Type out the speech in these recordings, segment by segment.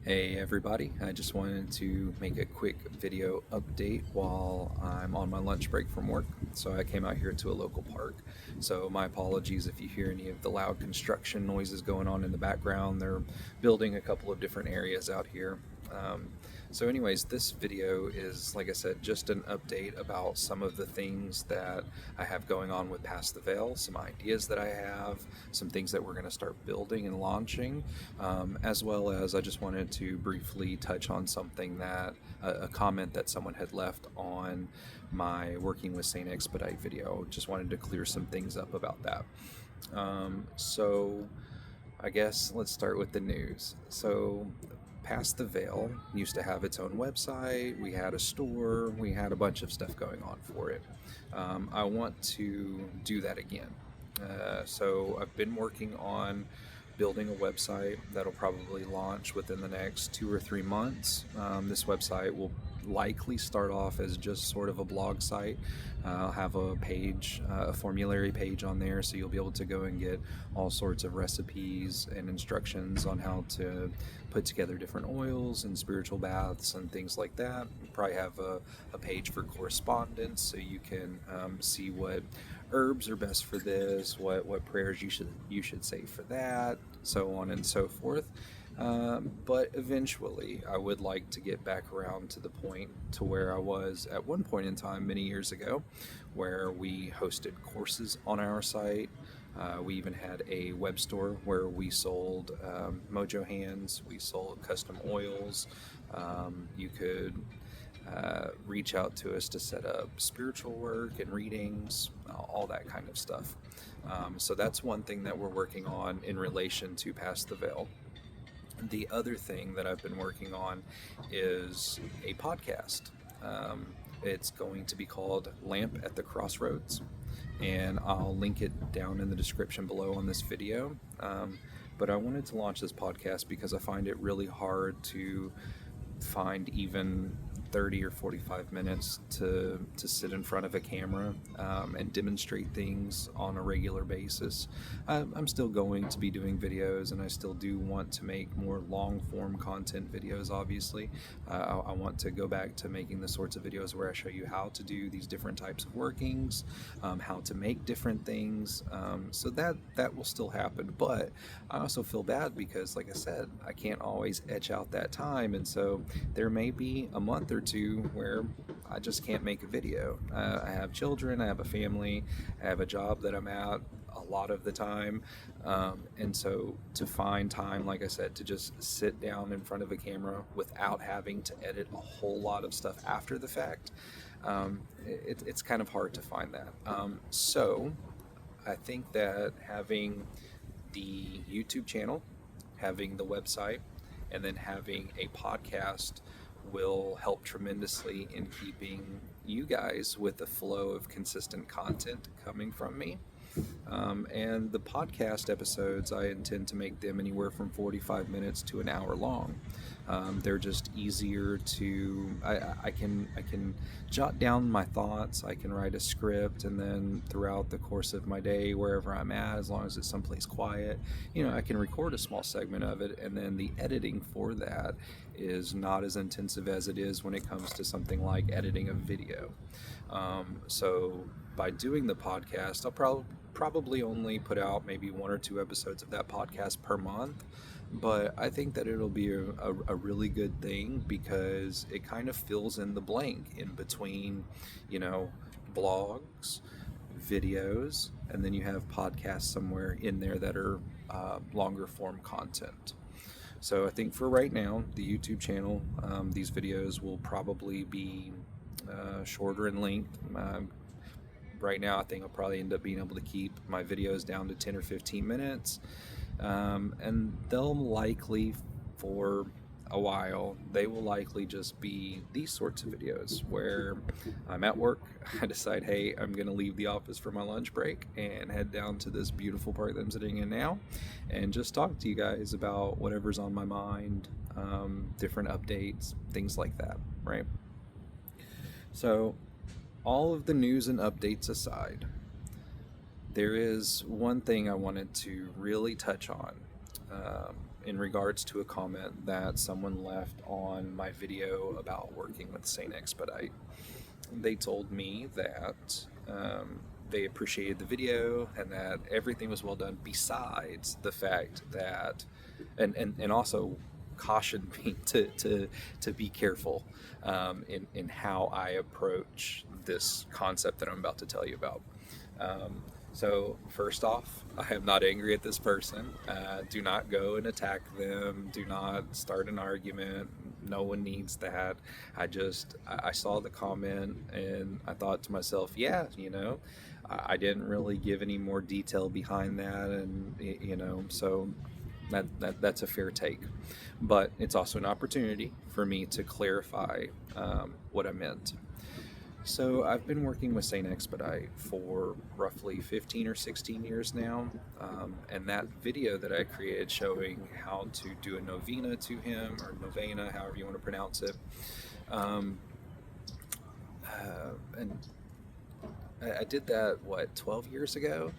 Hey everybody, I just wanted to make a quick video update while I'm on my lunch break from work. So I came out here to a local park. So my apologies if you hear any of the loud construction noises going on in the background. They're building a couple of different areas out here. Um, so anyways, this video is, like I said, just an update about some of the things that I have going on with Past the Veil, some ideas that I have, some things that we're going to start building and launching, as well as I just wanted to briefly touch on something that a comment that someone had left on my Working with Saint Expedite video. Just wanted to clear some things up about that. So I guess let's start with the news. So Past the Veil used to have its own website, we had a store, we had a bunch of stuff going on for it. I want to do that again. So I've been working on building a website that'll probably launch within the next 2 or 3 months. This website will likely start off as just sort of a blog site. I'll have a page, a formulary page on there, so you'll be able to go and get all sorts of recipes and instructions on how to put together different oils and spiritual baths and things like that. Probably have a page for correspondence, so you can see what herbs are best for this, what prayers you should say for that, so on and so forth. But eventually, I would like to get back around to the point to where I was at one point in time many years ago, where we hosted courses on our site. We even had a web store where we sold mojo hands, we sold custom oils. You could reach out to us to set up spiritual work and readings, all that kind of stuff. So that's one thing that we're working on in relation to Past the Veil. The other thing that I've been working on is a podcast. It's going to be called Lamp at the Crossroads, and I'll link it down in the description below on this video. But I wanted to launch this podcast because I find it really hard to find even 30 or 45 minutes to sit in front of a camera and demonstrate things on a regular basis. I'm still going to be doing videos, and I still do want to make more long form content videos, obviously. I want to go back to making the sorts of videos where I show you how to do these different types of workings, how to make different things. So that will still happen, but I also feel bad because, like I said, I can't always etch out that time, and so there may be a month or two where I just can't make a video. I have children, I have a family, I have a job that I'm at a lot of the time, and so to find time, like I said, to just sit down in front of a camera without having to edit a whole lot of stuff after the fact, it's kind of hard to find that. So I think that having the YouTube channel, having the website, and then having a podcast will help tremendously in keeping you guys with the flow of consistent content coming from me. And the podcast episodes, I intend to make them anywhere from 45 minutes to an hour long. They're just easier to, I can jot down my thoughts, I can write a script, and then throughout the course of my day, wherever I'm at, as long as it's someplace quiet, I can record a small segment of it, and then the editing for that is not as intensive as it is when it comes to something like editing a video. So by doing the podcast, I'll probably only put out maybe 1 or 2 episodes of that podcast per month, but I think that it'll be a really good thing because it kind of fills in the blank in between, blogs, videos, and then you have podcasts somewhere in there that are longer form content. So I think for right now, the YouTube channel, these videos will probably be shorter in length. Right now, I think I'll probably end up being able to keep my videos down to 10 or 15 minutes. And they'll likely, for a while, they will likely just be these sorts of videos where I'm at work, I decide, hey, I'm going to leave the office for my lunch break and head down to this beautiful park that I'm sitting in now and just talk to you guys about whatever's on my mind, different updates, things like that, right? So all of the news and updates aside, there is one thing I wanted to really touch on. in regards to a comment that someone left on my video about working with St. Expedite. They told me that they appreciated the video and that everything was well done, besides the fact that, and also cautioned me to be careful in how I approach this concept that I'm about to tell you about. So first off, I am not angry at this person. Do not go and attack them. Do not start an argument. No one needs that. I saw the comment and I thought to myself, yeah, I didn't really give any more detail behind that, and so that's a fair take. But it's also an opportunity for me to clarify what I meant. So I've been working with St. Expedite for roughly 15 or 16 years now, and that video that I created showing how to do a novena to him, or novena, however you want to pronounce it, and I did that, 12 years ago?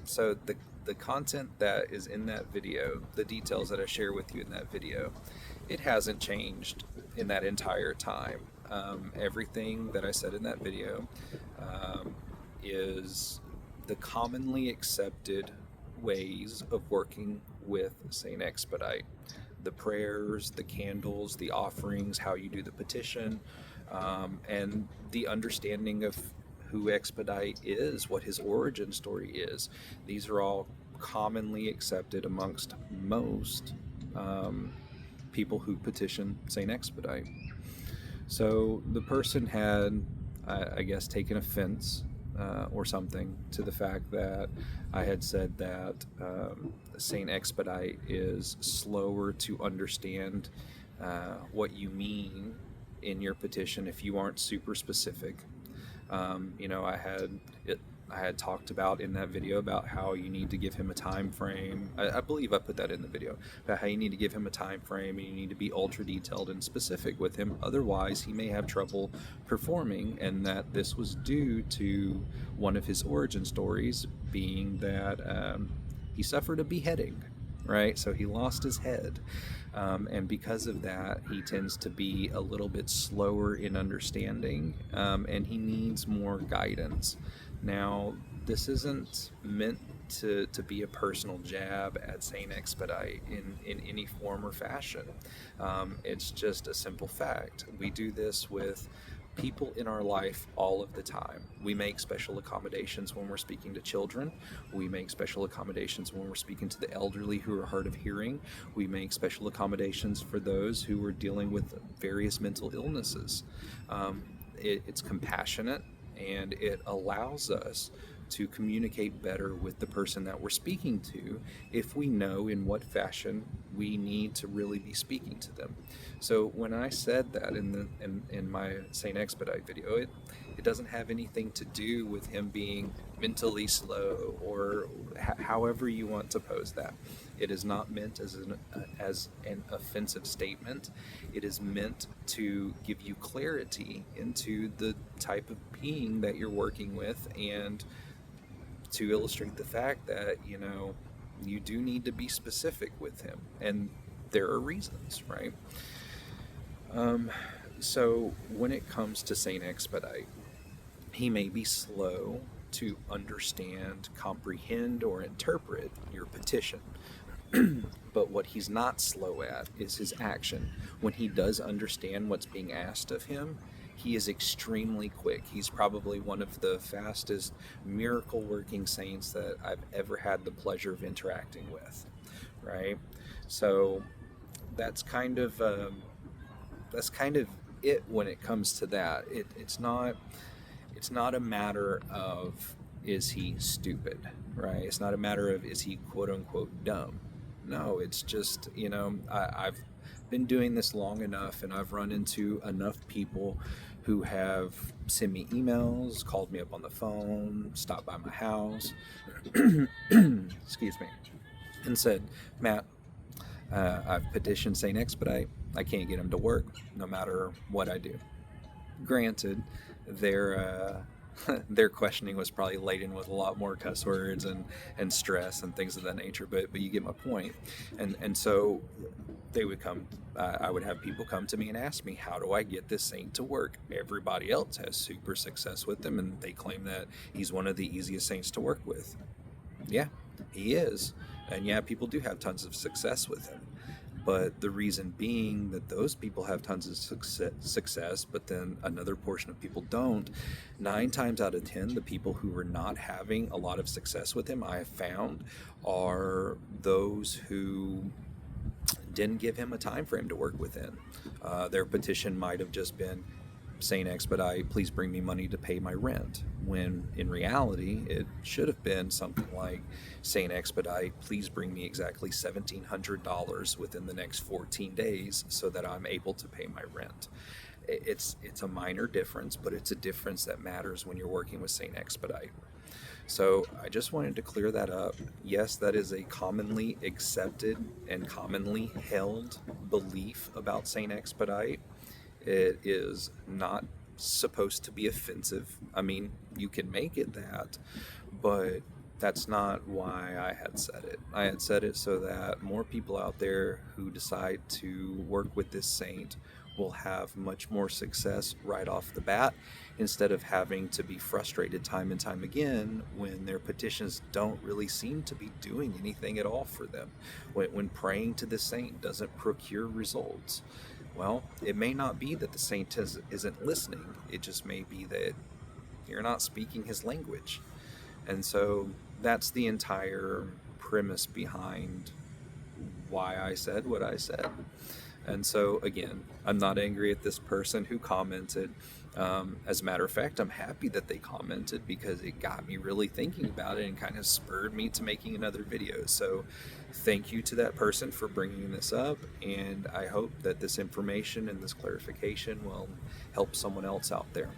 So the content that is in that video, the details that I share with you in that video, it hasn't changed in that entire time. Everything that I said in that video is the commonly accepted ways of working with St. Expedite. The prayers, the candles, the offerings, how you do the petition, and the understanding of who Expedite is, what his origin story is. These are all commonly accepted amongst most people who petition St. Expedite. So the person had, I guess, taken offense or something to the fact that I had said that St. Expedite is slower to understand what you mean in your petition if you aren't super specific. I had talked about in that video about how you need to give him a time frame. I believe I put that in the video, about how you need to give him a time frame and you need to be ultra detailed and specific with him. Otherwise, he may have trouble performing, and that this was due to one of his origin stories being that he suffered a beheading, right? So he lost his head. And because of that, he tends to be a little bit slower in understanding, and he needs more guidance. Now, this isn't meant to be a personal jab at St. Expedite in any form or fashion. It's just a simple fact. We do this with people in our life all of the time. We make special accommodations when we're speaking to children. We make special accommodations when we're speaking to the elderly who are hard of hearing. We make special accommodations for those who are dealing with various mental illnesses. It's compassionate, and it allows us to communicate better with the person that we're speaking to if we know in what fashion we need to really be speaking to them. So when I said that in my St. Expedite video, it doesn't have anything to do with him being mentally slow or however you want to pose that. It is not meant as an offensive statement. It is meant to give you clarity into the type of being that you're working with, and to illustrate the fact that, you do need to be specific with him, and there are reasons, right? So when it comes to St. Expedite, he may be slow to understand, comprehend, or interpret your petition. But what he's not slow at is his action. When he does understand what's being asked of him, he is extremely quick. He's probably one of the fastest miracle working saints that I've ever had the pleasure of interacting with, right? So that's kind of it when it comes to that. It's not a matter of, is he stupid, right? It's not a matter of, is he quote unquote dumb. No, it's just, I've been doing this long enough, and I've run into enough people who have sent me emails, called me up on the phone, stopped by my house, excuse me, and said, Matt, I've petitioned St. Expedite. I can't get him to work no matter what I do. Granted, they're their questioning was probably laden with a lot more cuss words and stress and things of that nature. But you get my point. And so they would come. I would have people come to me and ask me, how do I get this saint to work? Everybody else has super success with him, and they claim that he's one of the easiest saints to work with. Yeah, he is. And yeah, people do have tons of success with him. But the reason being that those people have tons of success, but then another portion of people don't. 9 times out of 10, the people who are not having a lot of success with him, I have found, are those who didn't give him a time frame to work within. Their petition might have just been, Saint Expedite, please bring me money to pay my rent, when in reality it should have been something like, Saint Expedite, please bring me exactly $1,700 within the next 14 days so that I'm able to pay my rent. It's a minor difference, but it's a difference that matters when you're working with Saint Expedite. So I just wanted to clear that up. Yes, that is a commonly accepted and commonly held belief about Saint Expedite. It is not supposed to be offensive. I mean, you can make it that, but that's not why I had said it. I had said it so that more people out there who decide to work with this saint will have much more success right off the bat, instead of having to be frustrated time and time again when their petitions don't really seem to be doing anything at all for them. When praying to the saint doesn't procure results. Well, it may not be that the saint isn't listening. It just may be that you're not speaking his language. And so that's the entire premise behind why I said what I said. And so, again, I'm not angry at this person who commented. As a matter of fact, I'm happy that they commented, because it got me really thinking about it and kind of spurred me to making another video. So thank you to that person for bringing this up, and I hope that this information and this clarification will help someone else out there.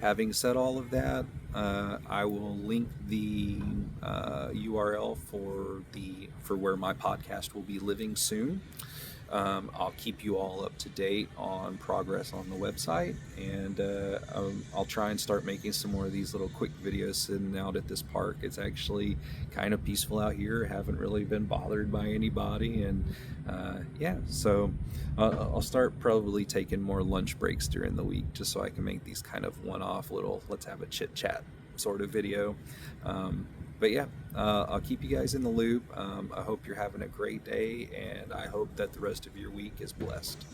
Having said all of that, I will link the URL for where my podcast will be living soon. I'll keep you all up to date on progress on the website, and I'll try and start making some more of these little quick videos sitting out at this park. It's actually kind of peaceful out here. Haven't really been bothered by anybody, and yeah, so I'll start probably taking more lunch breaks during the week, just so I can make these kind of one-off little let's have a chit chat sort of video. But yeah, I'll keep you guys in the loop. I hope you're having a great day, and I hope that the rest of your week is blessed.